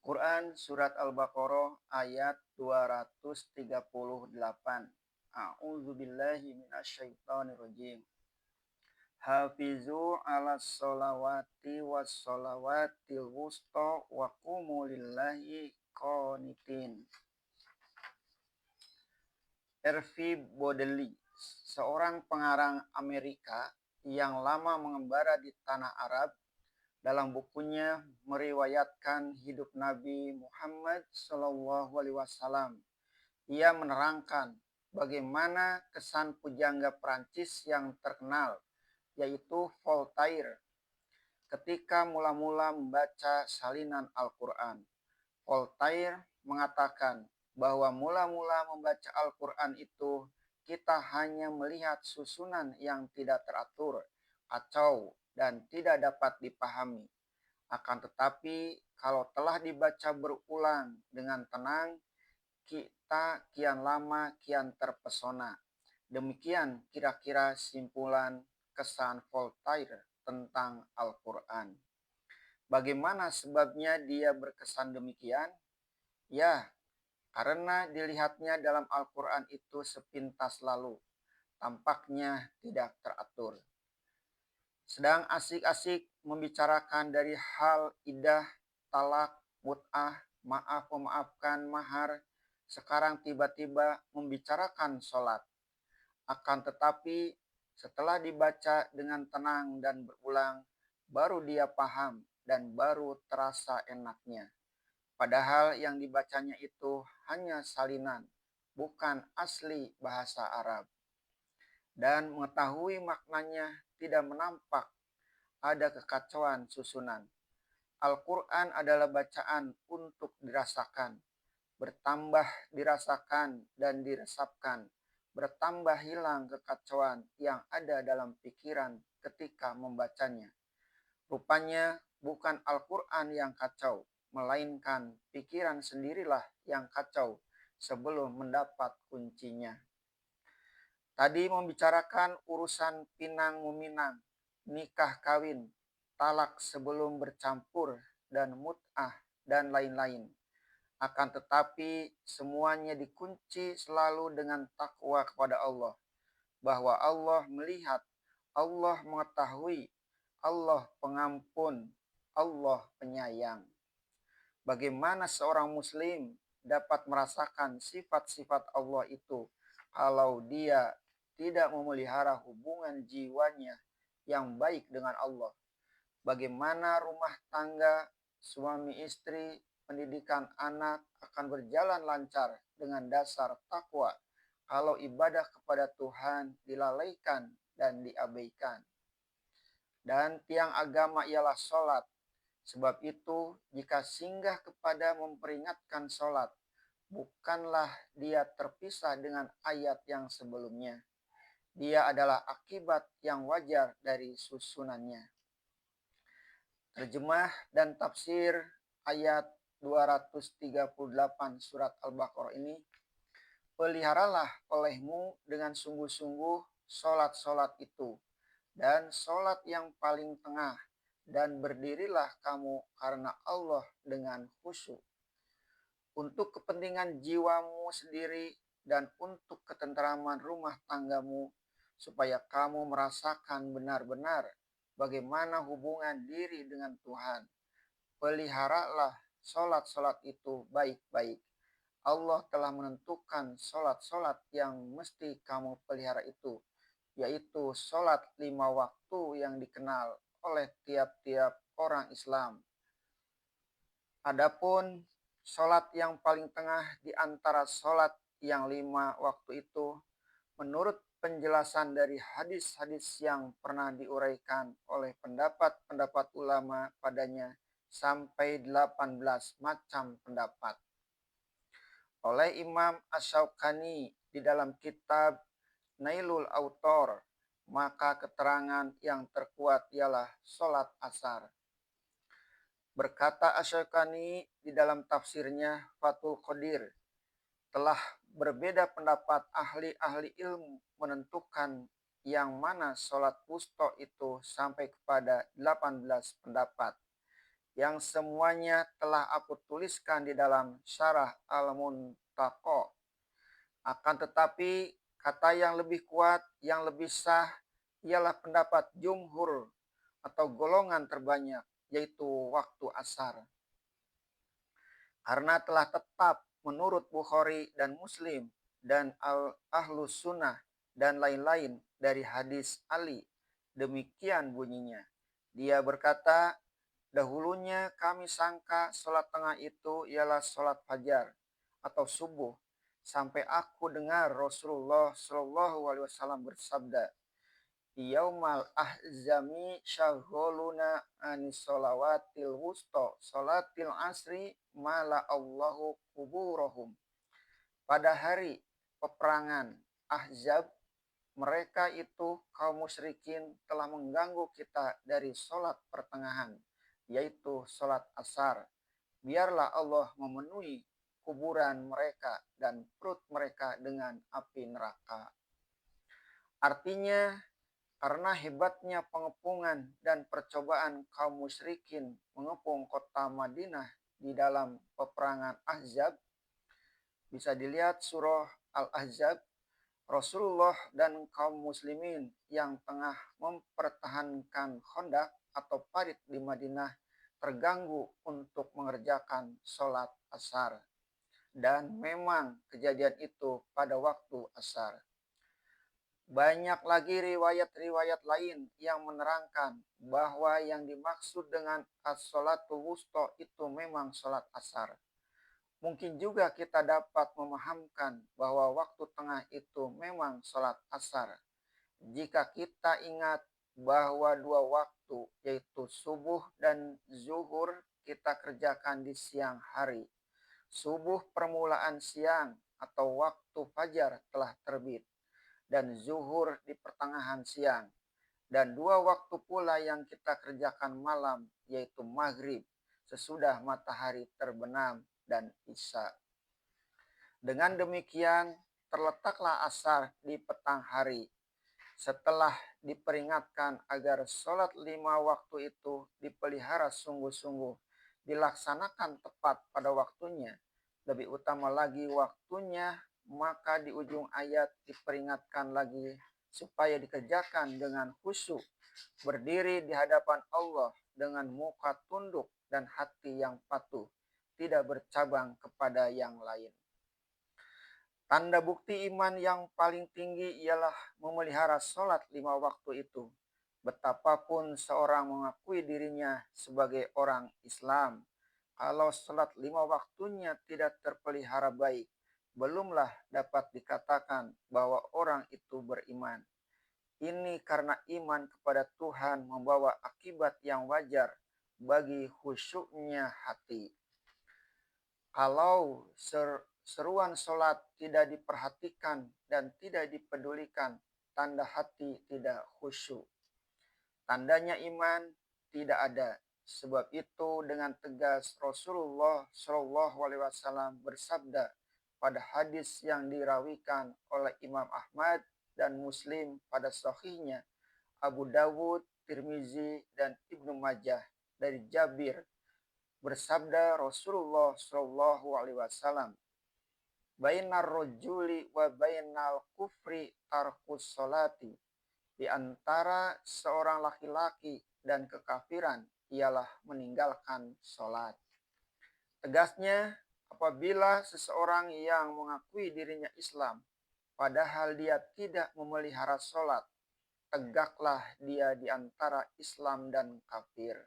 Quran Surat Al-Baqarah ayat 238. A'udzubillahi minasyaitonirrajim. Hafizu ala sholawati was sholawatil wusta wa qumu lillahi qanitin. R.V. Bodley, seorang pengarang Amerika yang lama mengembara di tanah Arab, dalam bukunya meriwayatkan hidup Nabi Muhammad SAW. Ia menerangkan bagaimana kesan pujangga Prancis yang terkenal, yaitu Voltaire, ketika mula-mula membaca salinan Al-Quran. Voltaire mengatakan bahwa mula-mula membaca Al-Quran itu kita hanya melihat susunan yang tidak teratur, kacau, dan tidak dapat dipahami. Akan tetapi, kalau telah dibaca berulang dengan tenang, kita kian lama kian terpesona. Demikian kira-kira simpulan kesan Voltaire tentang Al-Quran. Bagaimana sebabnya dia berkesan demikian? Ya, karena dilihatnya dalam Al-Quran itu sepintas lalu, tampaknya tidak teratur. Sedang asik-asik membicarakan dari hal idah, talak, mut'ah, maaf memaafkan, mahar, sekarang tiba-tiba membicarakan sholat. Akan tetapi setelah dibaca dengan tenang dan berulang, baru dia paham dan baru terasa enaknya. Padahal yang dibacanya itu hanya salinan, bukan asli bahasa Arab. Dan mengetahui maknanya tidak menampak ada kekacauan susunan. Al-Quran adalah bacaan untuk dirasakan, bertambah dirasakan dan diresapkan, bertambah hilang kekacauan yang ada dalam pikiran ketika membacanya. Rupanya bukan Al-Quran yang kacau, melainkan pikiran sendirilah yang kacau sebelum mendapat kuncinya. Tadi membicarakan urusan pinang meminang, nikah kawin, talak sebelum bercampur, dan mut'ah, dan lain-lain. Akan tetapi semuanya dikunci selalu dengan takwa kepada Allah. Bahwa Allah melihat, Allah mengetahui, Allah pengampun, Allah penyayang. Bagaimana seorang muslim dapat merasakan sifat-sifat Allah itu kalau dia tidak memelihara hubungan jiwanya yang baik dengan Allah? Bagaimana rumah tangga, suami istri, pendidikan anak akan berjalan lancar dengan dasar takwa kalau ibadah kepada Tuhan dilalaikan dan diabaikan? Dan tiang agama ialah sholat. Sebab itu, jika singgah kepada memperingatkan sholat, bukanlah dia terpisah dengan ayat yang sebelumnya. Dia adalah akibat yang wajar dari susunannya. Terjemah dan tafsir ayat 238 surat Al-Baqarah ini, peliharalah olehmu dengan sungguh-sungguh sholat-sholat itu, dan sholat yang paling tengah, dan berdirilah kamu karena Allah dengan khusyuk. Untuk kepentingan jiwamu sendiri dan untuk ketenteraman rumah tanggamu, supaya kamu merasakan benar-benar bagaimana hubungan diri dengan Tuhan. Peliharalah sholat-sholat itu baik-baik. Allah telah menentukan sholat-sholat yang mesti kamu pelihara itu, yaitu sholat 5 waktu yang dikenal oleh tiap-tiap orang Islam. Adapun sholat yang paling tengah di antara sholat yang 5 waktu itu, menurut penjelasan dari hadis-hadis yang pernah diuraikan oleh pendapat-pendapat ulama padanya, sampai 18 macam pendapat. Oleh Imam Asy-Syaukani di dalam kitab Nailul Autor, maka keterangan yang terkuat ialah sholat asar. Berkata Asy-Syaukani di dalam tafsirnya Fathul Qadir, telah berbeda pendapat ahli-ahli ilmu menentukan yang mana sholat wusta itu sampai kepada 18 pendapat. yang semuanya telah aku tuliskan di dalam Syarah Al-Muntaqo. Akan tetapi kata yang lebih kuat, yang lebih sah ialah pendapat jumhur atau golongan terbanyak, yaitu waktu asar. Karena telah tetap menurut Bukhari dan Muslim dan Ahlus Sunnah dan lain-lain dari hadis Ali. Demikian bunyinya. Dia berkata, dahulunya kami sangka sholat tengah itu ialah sholat fajar atau subuh. Sampai aku dengar Rasulullah Shallallahu Alaihi Wasallam bersabda, Yaumal ahzami syagholuna anis sholawatil wusto sholatil asri mala Allahu kuburohum. Pada hari peperangan Ahzab, mereka itu kaum musyrikin telah mengganggu kita dari sholat pertengahan, yaitu sholat asar. Biarlah Allah memenuhi kuburan mereka dan perut mereka dengan api neraka. Artinya, karena hebatnya pengepungan dan percobaan kaum musyrikin mengepung kota Madinah di dalam peperangan Ahzab, bisa dilihat surah Al-Ahzab, Rasulullah dan kaum muslimin yang tengah mempertahankan Khandaq atau parit di Madinah terganggu untuk mengerjakan sholat asar. Dan memang kejadian itu pada waktu asar. Banyak lagi riwayat-riwayat lain yang menerangkan bahwa yang dimaksud dengan as-sholatul wusta itu memang sholat asar. Mungkin juga kita dapat memahamkan bahwa waktu tengah itu memang sholat asar. Jika kita ingat bahwa dua waktu yaitu subuh dan zuhur kita kerjakan di siang hari. Subuh permulaan siang atau waktu fajar telah terbit. Dan zuhur di pertengahan siang. Dan dua waktu pula yang kita kerjakan malam, yaitu maghrib, sesudah matahari terbenam, dan isya. Dengan demikian, terletaklah asar di petang hari. Setelah diperingatkan agar sholat 5 waktu itu dipelihara sungguh-sungguh, dilaksanakan tepat pada waktunya, lebih utama lagi waktunya, maka di ujung ayat diperingatkan lagi supaya dikerjakan dengan khusyuk, berdiri di hadapan Allah dengan muka tunduk dan hati yang patuh, tidak bercabang kepada yang lain. Tanda bukti iman yang paling tinggi ialah memelihara sholat 5 waktu itu. Betapapun seorang mengakui dirinya sebagai orang Islam, kalau sholat 5 waktunya tidak terpelihara baik, belumlah dapat dikatakan bahwa orang itu beriman. Ini karena iman kepada Tuhan membawa akibat yang wajar bagi khusyuknya hati. Kalau seruan sholat tidak diperhatikan dan tidak dipedulikan, tanda hati tidak khusyuk. Tandanya iman tidak ada. Sebab itu dengan tegas Rasulullah Shallallahu Alaihi Wasallam bersabda pada hadis yang dirawikan oleh Imam Ahmad dan Muslim pada sahihnya, Abu Dawud, Tirmizi, dan Ibnu Majah dari Jabir bersabda Rasulullah Shallallahu Alaihi Wasallam, bainar rojuli wa bainal kufri tarkus solati. Di antara seorang laki-laki dan kekafiran ialah meninggalkan sholat. Tegasnya, apabila seseorang yang mengakui dirinya Islam, padahal dia tidak memelihara sholat, tegaklah dia di antara Islam dan kafir.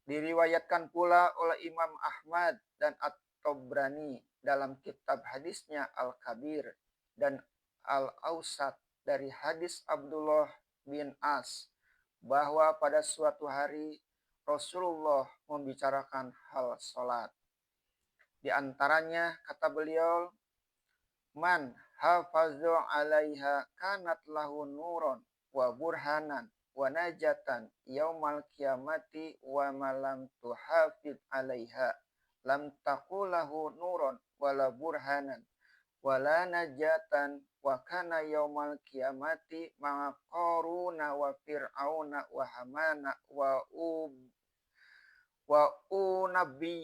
Diriwayatkan pula oleh Imam Ahmad dan At-Tabrani dalam kitab hadisnya Al-Kabir dan Al-Ausat dari hadis Abdullah bin As bahwa pada suatu hari Rasulullah membicarakan hal sholat. Di antaranya kata beliau, man hafazu alaiha kanat lahu nuron wa burhanan wa najatan yaumal kiamati wa malam tuhafid alaiha lam taqulahu nuron wala burhanan wala najatan wa kana yaumal kiamati ma'a qaruna wa fir'auna wa hamana wa unabbi